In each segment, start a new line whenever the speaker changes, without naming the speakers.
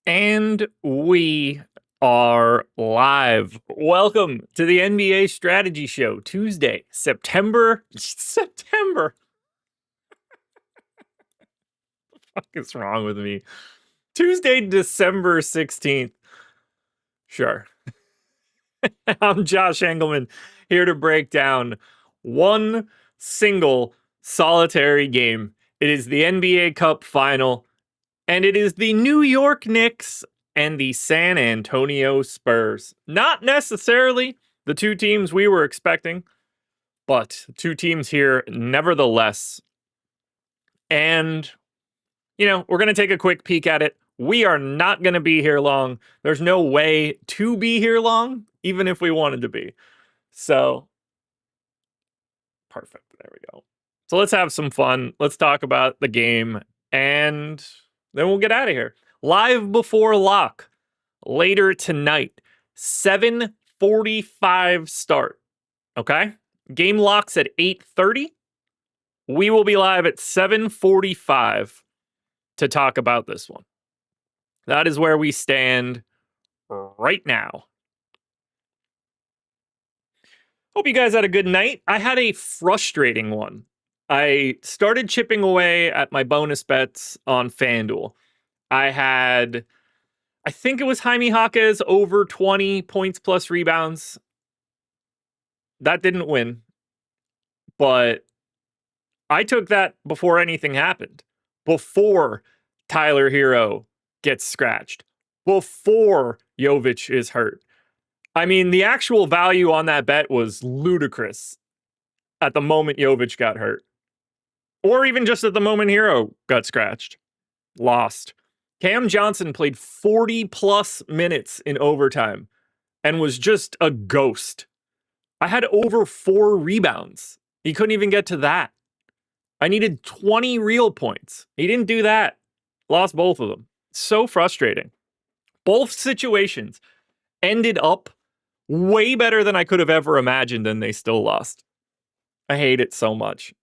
And we are live. Welcome to the NBA Strategy Show, Tuesday, September. What the fuck is wrong with me? Tuesday, December 16th. Sure. I'm Josh Engleman, here to break down one single solitary game. It is the NBA Cup final, and it is the New York Knicks and the San Antonio Spurs. Not necessarily the two teams we were expecting, but two teams here nevertheless. And, we're going to take a quick peek at it. We are not going to be here long. There's no way to be here long, even if we wanted to be. So, perfect. There we go. So let's have some fun. Let's talk about the game, and then we'll get out of here. Live before lock later tonight, 7:45 start. Okay? Game locks at 8:30. We will be live at 7:45 to talk about this one. That is where we stand right now. Hope you guys had a good night. I had a frustrating one. I started chipping away at my bonus bets on FanDuel. I think it was Jaime Jaquez over 20 points plus rebounds. That didn't win. But I took that before anything happened. Before Tyler Hero gets scratched. Before Jovic is hurt. I mean, the actual value on that bet was ludicrous at the moment Jovic got hurt. Or even just at the moment Hero got scratched. Lost. Cam Johnson played 40 plus minutes in overtime and was just a ghost. I had over 4 rebounds. He couldn't even get to that. I needed 20 real points. He didn't do that. Lost both of them. So frustrating. Both situations ended up way better than I could have ever imagined, and they still lost. I hate it so much.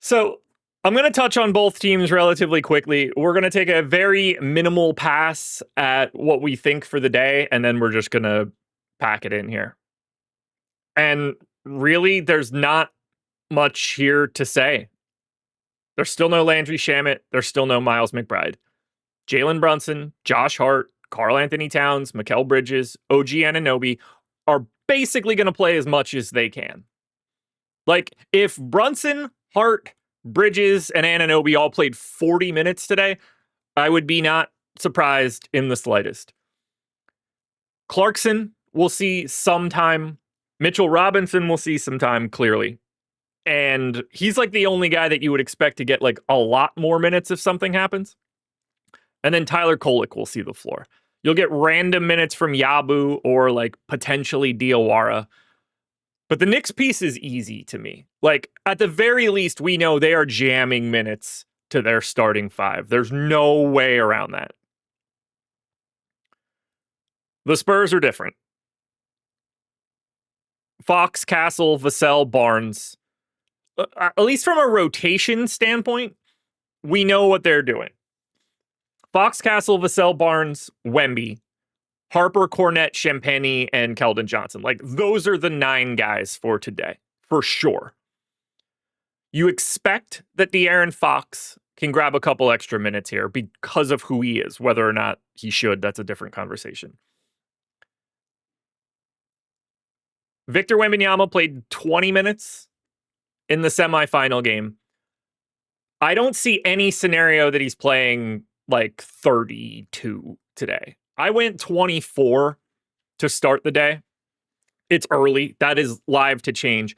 So I'm going to touch on both teams relatively quickly. We're going to take a very minimal pass at what we think for the day, and then we're just going to pack it in here. And really, there's not much here to say. There's still no Landry Shamet. There's still no Miles McBride. Jalen Brunson, Josh Hart, Karl Anthony Towns, Mikal Bridges, OG Anunoby are basically going to play as much as they can. Like, if Brunson, Hart, Bridges, and Anunoby all played 40 minutes today, I would be not surprised in the slightest. Clarkson will see some time. Mitchell Robinson will see some time, clearly. And he's like the only guy that you would expect to get like a lot more minutes if something happens. And then Tyler Kolek will see the floor. You'll get random minutes from Yabu or like potentially Diawara. But the Knicks piece is easy to me. Like, at the very least, we know they are jamming minutes to their starting 5. There's no way around that. The Spurs are different. Fox, Castle, Vassell, Barnes. At least from a rotation standpoint, we know what they're doing. Fox, Castle, Vassell, Barnes, Wemby, Harper, Cornette, Champagny, and Keldon Johnson. Like, those are the 9 guys for today, for sure. You expect that De'Aaron Fox can grab a couple extra minutes here because of who he is. Whether or not he should, that's a different conversation. Victor Wembanyama played 20 minutes in the semifinal game. I don't see any scenario that he's playing like 32 today. I went 24 to start the day. It's early. That is live to change.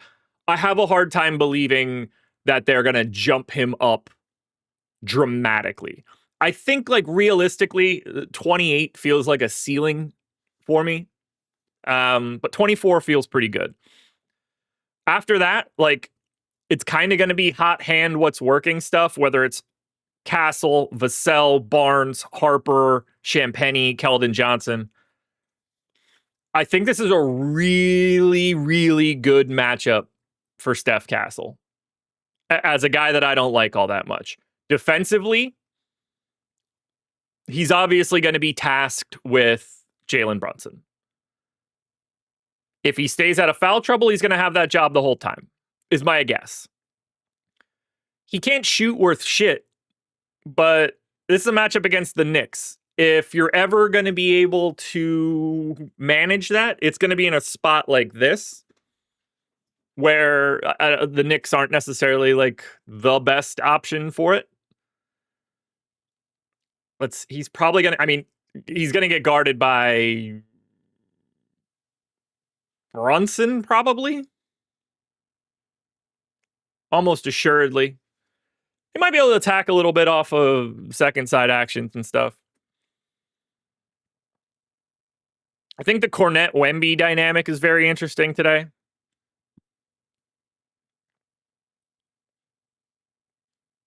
I have a hard time believing that they're going to jump him up dramatically. I think like realistically, 28 feels like a ceiling for me. But 24 feels pretty good. After that, like, it's kind of going to be hot hand what's working stuff, whether it's Castle, Vassell, Barnes, Harper, Champagny, Keldon Johnson. I think this is a really, really good matchup for Steph Castle as a guy that I don't like all that much. Defensively, he's obviously going to be tasked with Jalen Brunson. If he stays out of foul trouble, he's going to have that job the whole time, is my guess. He can't shoot worth shit, but this is a matchup against the Knicks. If you're ever going to be able to manage that, it's going to be in a spot like this, where the Knicks aren't necessarily like the best option for it. He's probably going to, I mean, he's going to get guarded by Brunson, probably. Almost assuredly. He might be able to attack a little bit off of second side actions and stuff. I think the Cornet-Wemby dynamic is very interesting today.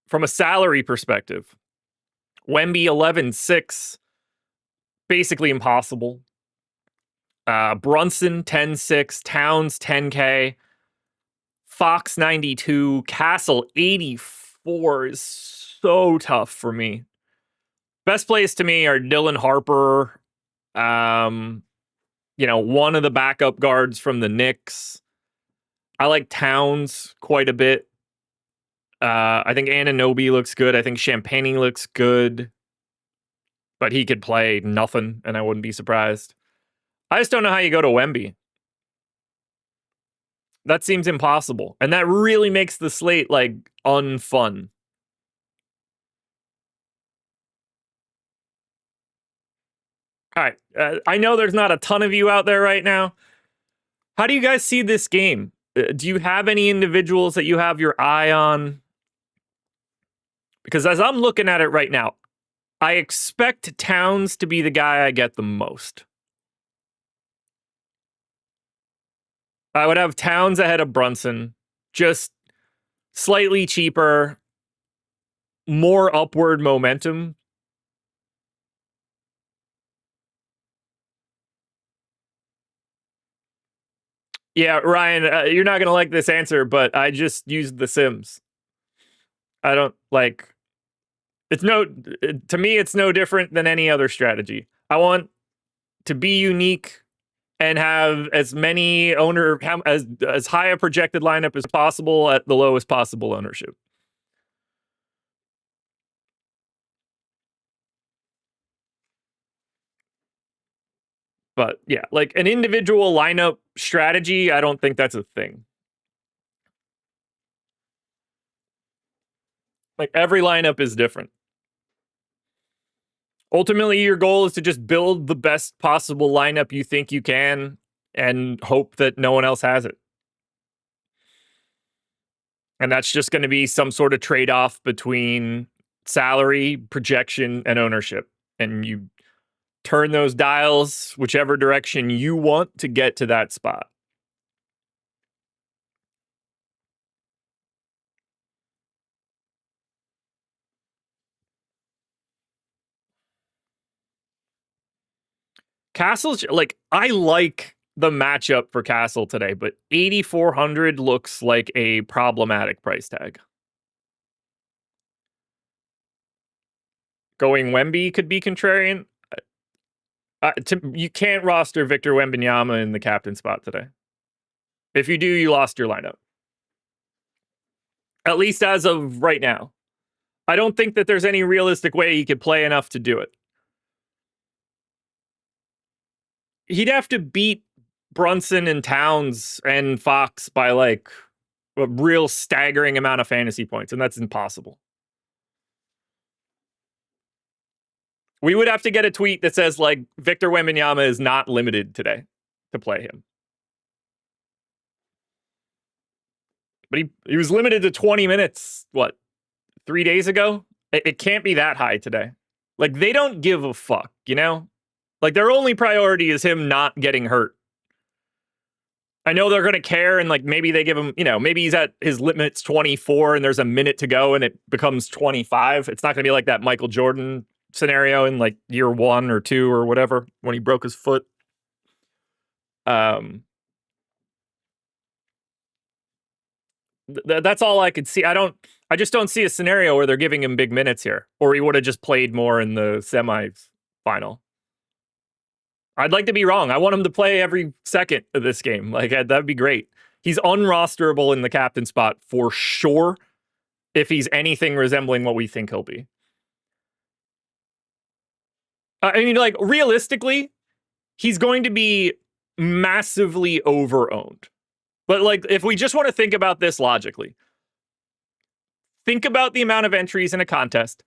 From a salary perspective, Wemby 11.6, basically impossible. Brunson 10.6, Towns 10K, Fox 92, Castle 84 is so tough for me. Best plays to me are Dylan Harper, one of the backup guards from the Knicks. I like Towns quite a bit. I think Anunoby looks good. I think Champagny looks good. But he could play nothing, and I wouldn't be surprised. I just don't know how you go to Wemby. That seems impossible. And that really makes the slate, like, unfun. All right. I know there's not a ton of you out there right now. How do you guys see this game? Do you have any individuals that you have your eye on? Because as I'm looking at it right now, I expect Towns to be the guy I get the most. I would have Towns ahead of Brunson, just slightly cheaper, more upward momentum. Yeah, Ryan, you're not going to like this answer, but I just used The Sims. I don't like... To me, it's no different than any other strategy. I want to be unique and have as many as high a projected lineup as possible at the lowest possible ownership. But yeah, like an individual lineup strategy, I don't think that's a thing. Like every lineup is different. Ultimately, your goal is to just build the best possible lineup you think you can and hope that no one else has it. And that's just going to be some sort of trade-off between salary, projection, and ownership. And you turn those dials whichever direction you want to get to that spot. Castle's like, I like the matchup for Castle today, but 8,400 looks like a problematic price tag. Going Wemby could be contrarian. You can't roster Victor Wembanyama in the captain spot today. If you do, you lost your lineup. At least as of right now. I don't think that there's any realistic way he could play enough to do it. He'd have to beat Brunson and Towns and Fox by like a real staggering amount of fantasy points, and that's impossible. We would have to get a tweet that says like Victor Wembanyama is not limited today to play him. But he was limited to 20 minutes, 3 days ago? It can't be that high today. Like, they don't give a fuck, you know? Like, their only priority is him not getting hurt. I know they're going to care, and like maybe they give him, maybe he's at his limit's 24 and there's a minute to go and it becomes 25. It's not going to be like that Michael Jordan scenario in like year 1 or 2 or whatever when he broke his foot. That's all I could see. I just don't see a scenario where they're giving him big minutes here, or he would have just played more in the semifinal. I'd like to be wrong. I want him to play every second of this game. Like, that'd be great. He's unrosterable in the captain spot for sure if he's anything resembling what we think he'll be. I mean, like, realistically, he's going to be massively overowned. But, like, if we just want to think about this logically, think about the amount of entries in a contest.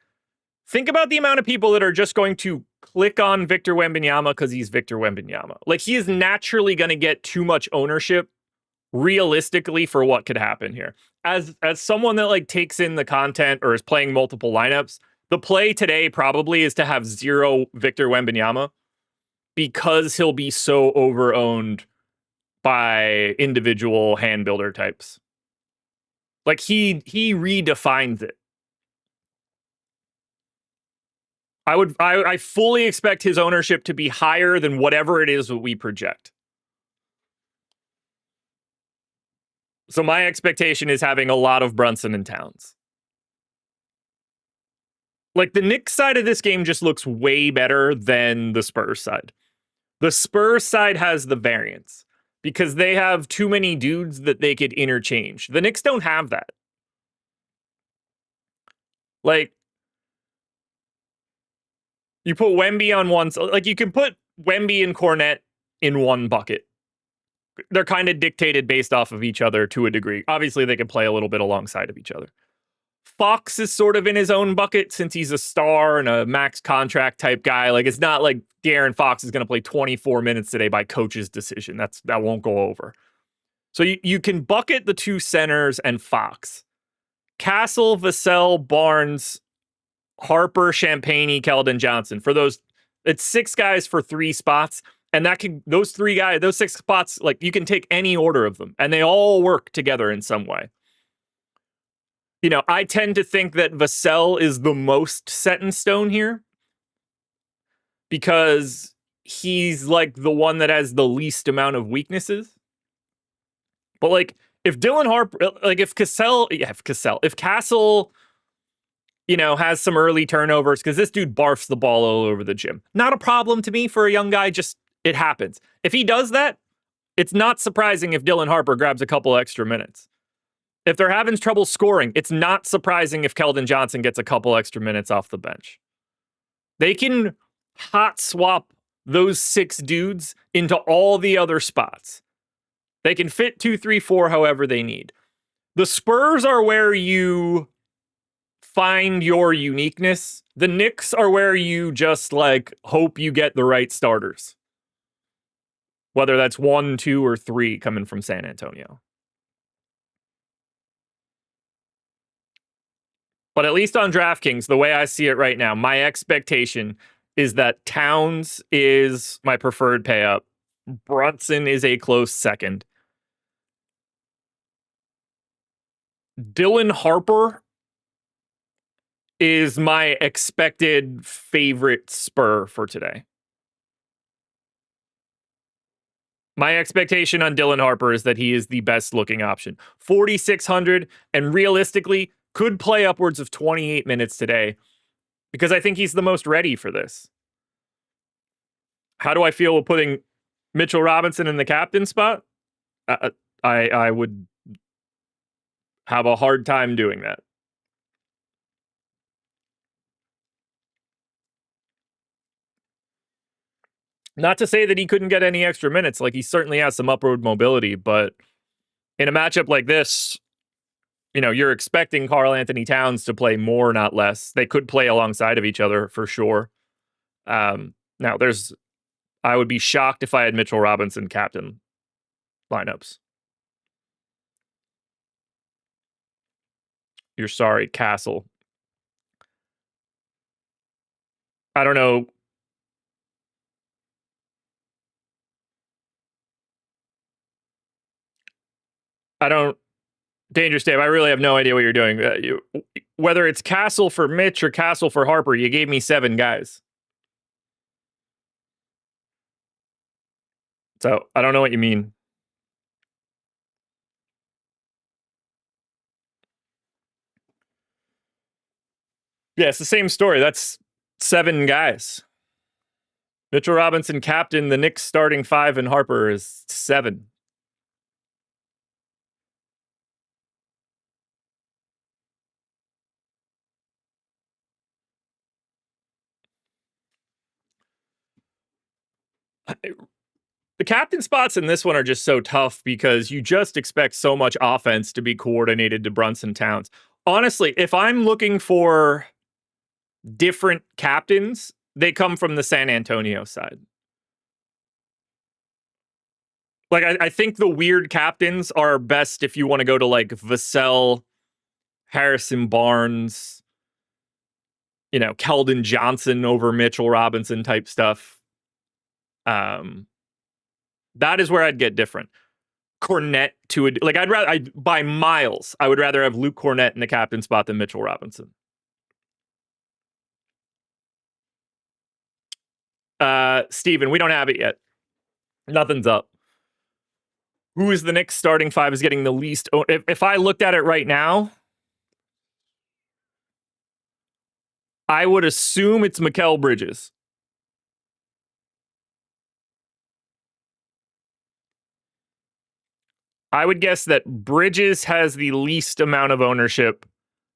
Think about the amount of people that are just going to click on Victor Wembanyama because he's Victor Wembanyama. Like, he is naturally going to get too much ownership realistically for what could happen here. As someone that like takes in the content or is playing multiple lineups, the play today probably is to have 0 Victor Wembanyama because he'll be so overowned by individual hand builder types. Like he redefines it. I fully expect his ownership to be higher than whatever it is that we project. So my expectation is having a lot of Brunson and Towns. Like, the Knicks side of this game just looks way better than the Spurs side. The Spurs side has the variance because they have too many dudes that they could interchange. The Knicks don't have that. Like, you put Wemby on one, like you can put Wemby and Cornette in one bucket. They're kind of dictated based off of each other to a degree. Obviously, they can play a little bit alongside of each other. Fox is sort of in his own bucket since he's a star and a max contract type guy. Like, it's not like De'Aaron Fox is going to play 24 minutes today by coach's decision. That won't go over. So you can bucket the 2 centers and Fox. Castle, Vassell, Barnes, Harper, Champagny, Keldon Johnson. For those, it's 6 guys for 3 spots. And those 3 guys, those 6 spots, like you can take any order of them and they all work together in some way. You know, I tend to think that Vassell is the most set in stone here because he's like the one that has the least amount of weaknesses. But like, if Dylan Harper, like if Castle, you know, has some early turnovers because this dude barfs the ball all over the gym. Not a problem to me for a young guy, just it happens. If he does that, it's not surprising if Dylan Harper grabs a couple extra minutes. If they're having trouble scoring, it's not surprising if Keldon Johnson gets a couple extra minutes off the bench. They can hot swap those 6 dudes into all the other spots. They can fit 2, 3, 4 however they need. The Spurs are where you find your uniqueness. The Knicks are where you just like hope you get the right starters. Whether that's 1, 2, or 3 coming from San Antonio. But at least on DraftKings, the way I see it right now, my expectation is that Towns is my preferred pay up. Brunson is a close second. Dylan Harper is my expected favorite Spur for today. My expectation on Dylan Harper is that he is the best looking option. 4,600 and realistically could play upwards of 28 minutes today because I think he's the most ready for this. How do I feel with putting Mitchell Robinson in the captain spot? I would have a hard time doing that. Not to say that he couldn't get any extra minutes. Like, he certainly has some upward mobility, but in a matchup like this, you know, you're expecting Karl Anthony Towns to play more, not less. They could play alongside of each other for sure. Now, I would be shocked if I had Mitchell Robinson captain lineups. You're sorry, Castle. I don't know. Dangerous Dave, I really have no idea what you're doing. Whether it's Castle for Mitch or Castle for Harper, you gave me 7 guys. So I don't know what you mean. Yeah, it's the same story. That's 7 guys. Mitchell Robinson captain, the Knicks starting 5, and Harper is 7. The captain spots in this one are just so tough because you just expect so much offense to be coordinated to Brunson Towns. Honestly, if I'm looking for different captains, they come from the San Antonio side. Like, I think the weird captains are best if you want to go to like Vassell, Harrison Barnes, Keldon Johnson over Mitchell Robinson type stuff. That is where I'd get different. Cornette to a like by miles, I would rather have Luke Cornette in the captain spot than Mitchell Robinson. Steven, we don't have it yet. Nothing's up. Who is the Knicks starting 5 is getting the least? If I looked at it right now, I would assume it's Mikal Bridges. I would guess that Bridges has the least amount of ownership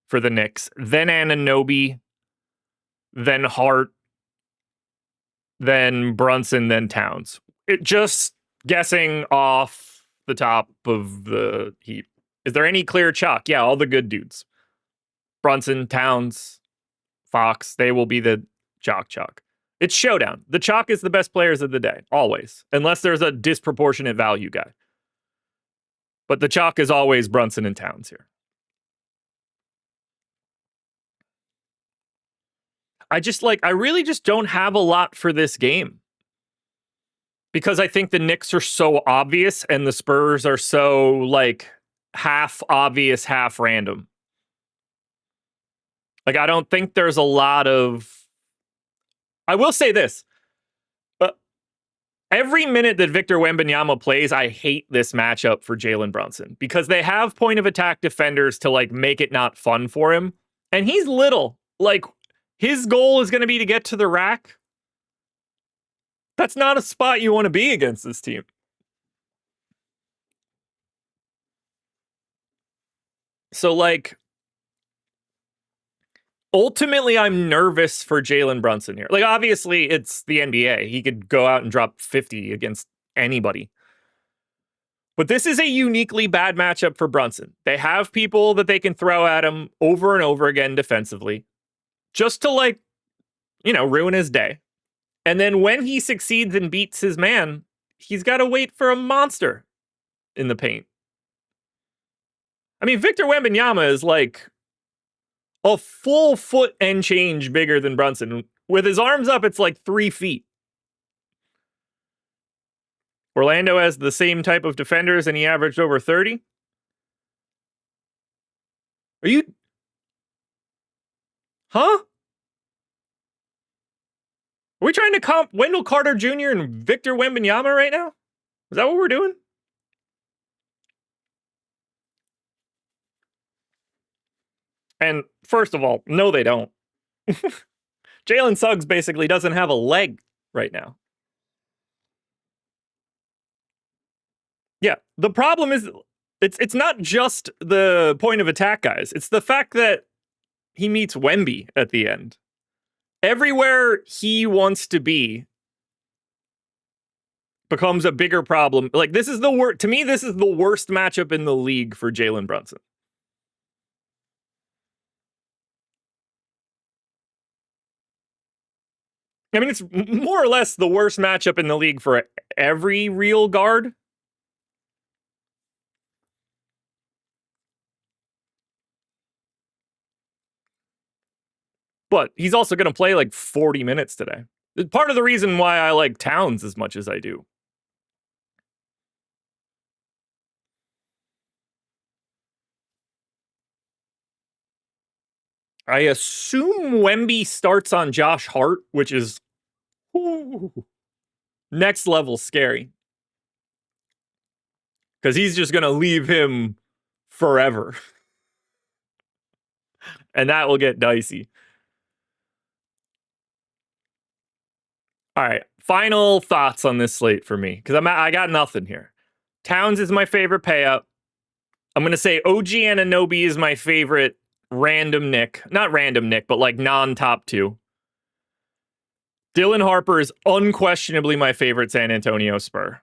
for the Knicks. Then Anunoby, then Hart, then Brunson, then Towns. Just guessing off the top of the heap. Is there any clear chalk? Yeah, all the good dudes. Brunson, Towns, Fox, they will be the chalk. It's showdown. The chalk is the best players of the day, always, unless there's a disproportionate value guy. But the chalk is always Brunson and Towns here. I really just don't have a lot for this game. Because I think the Knicks are so obvious and the Spurs are so like half obvious, half random. Like, I don't think there's a lot of. I will say this. Every minute that Victor Wembanyama plays, I hate this matchup for Jalen Brunson because they have point of attack defenders to like make it not fun for him. And he's little. Like, his goal is going to be to get to the rack. That's not a spot you want to be against this team. So, like, ultimately, I'm nervous for Jalen Brunson here. Like, obviously, it's the NBA. He could go out and drop 50 against anybody. But this is a uniquely bad matchup for Brunson. They have people that they can throw at him over and over again defensively just to, like, ruin his day. And then when he succeeds and beats his man, he's got to wait for a monster in the paint. I mean, Victor Wembanyama is like a full foot and change bigger than Brunson. With his arms up, it's like 3 feet. Orlando has the same type of defenders and he averaged over 30. Are you? Huh? Are we trying to comp Wendell Carter Jr. and Victor Wembanyama right now? Is that what we're doing? And first of all, no, they don't. Jalen Suggs basically doesn't have a leg right now. Yeah, the problem is it's not just the point of attack guys. It's the fact that he meets Wemby at the end. Everywhere he wants to be becomes a bigger problem. Like, this is the worst. To me, this is the worst matchup in the league for Jalen Brunson. I mean, it's more or less the worst matchup in the league for every real guard. But he's also going to play like 40 minutes today. It's part of the reason why I like Towns as much as I do. I assume Wemby starts on Josh Hart, which is next level scary. Because he's just going to leave him forever. And that will get dicey. All right, final thoughts on this slate for me, because I got nothing here. Towns is my favorite payout. I'm going to say OG Anunoby is my favorite random Nick. Not random Nick, but like non-top two. Dylan Harper is unquestionably my favorite San Antonio Spur.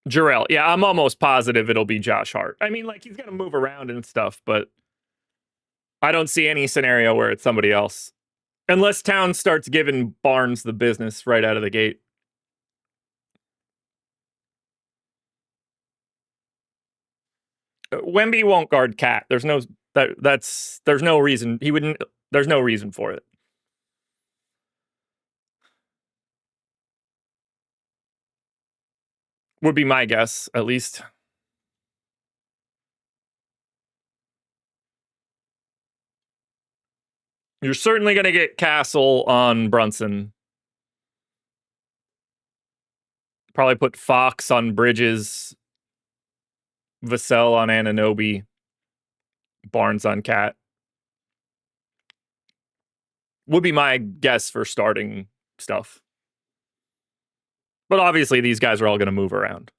Jarrell. Yeah, I'm almost positive it'll be Josh Hart. I mean, like, he's going to move around and stuff, but I don't see any scenario where it's somebody else. Unless Towns starts giving Barnes the business right out of the gate. Wemby won't guard Cat. There's no reason he wouldn't. There's no reason for it. Would be my guess, at least. You're certainly going to get Castle on Brunson. Probably put Fox on Bridges. Vassell on Anunoby. Barnes on Cat. Would be my guess for starting stuff. But obviously, these guys are all going to move around.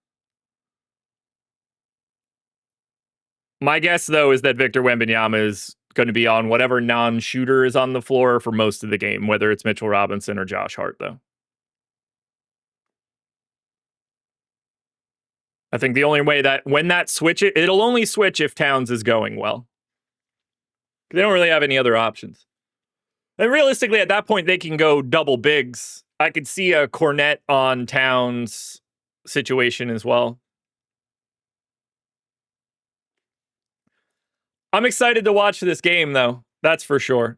My guess, though, is that Victor Wembanyama is going to be on whatever non-shooter is on the floor for most of the game, whether it's Mitchell Robinson or Josh Hart, though. I think the only way that when that it'll only switch if Towns is going well. They don't really have any other options. And realistically, at that point, they can go double bigs. I could see a Cornet on Towns situation as well. I'm excited to watch this game, though. That's for sure.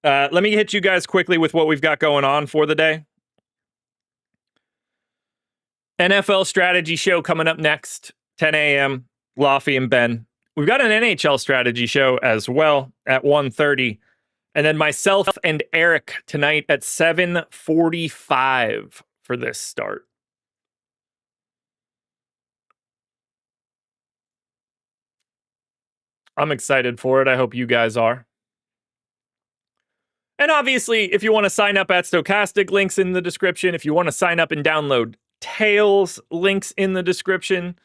Let me hit you guys quickly with what we've got going on for the day. NFL strategy show coming up next, 10 a.m. Laffy and Ben. We've got an NHL strategy show as well at 1:30. And then myself and Eric tonight at 7:45 for this start. I'm excited for it. I hope you guys are. And obviously, if you want to sign up at Stochastic, links in the description. If you want to sign up and download Tails, links in the description.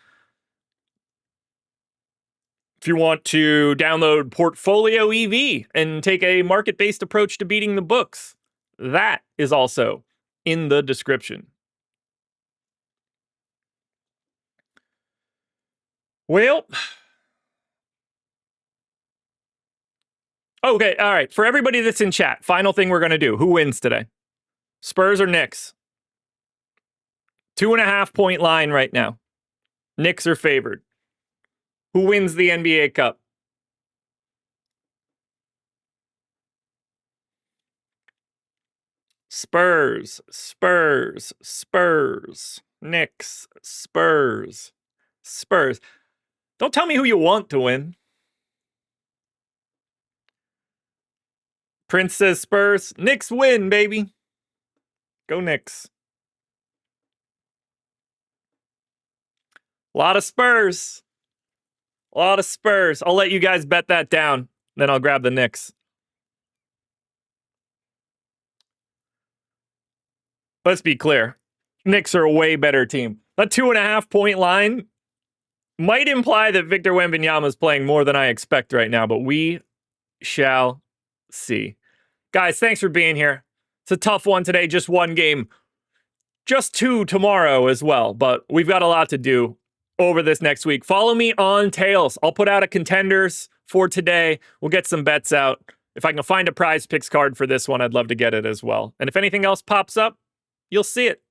If you want to download Portfolio EV and take a market-based approach to beating the books, that is also in the description. Well, okay, all right. For everybody that's in chat, final thing we're going to do. Who wins today? Spurs or Knicks? 2.5 point line right now. Knicks are favored. Who wins the NBA Cup? Spurs, Spurs, Spurs, Knicks, Spurs, Spurs. Don't tell me who you want to win. Prince says Spurs. Knicks win, baby. Go Knicks. A lot of Spurs. A lot of Spurs. I'll let you guys bet that down. Then I'll grab the Knicks. Let's be clear. Knicks are a way better team. That 2.5 point line might imply that Victor Wembanyama is playing more than I expect right now, but we shall see. Guys, thanks for being here. It's a tough one today. Just one game. Just two tomorrow as well, but we've got a lot to do over this next week. Follow me on Tails. I'll put out a contenders for today. We'll get some bets out. If I can find a prize picks card for this one, I'd love to get it as well. And if anything else pops up, you'll see it.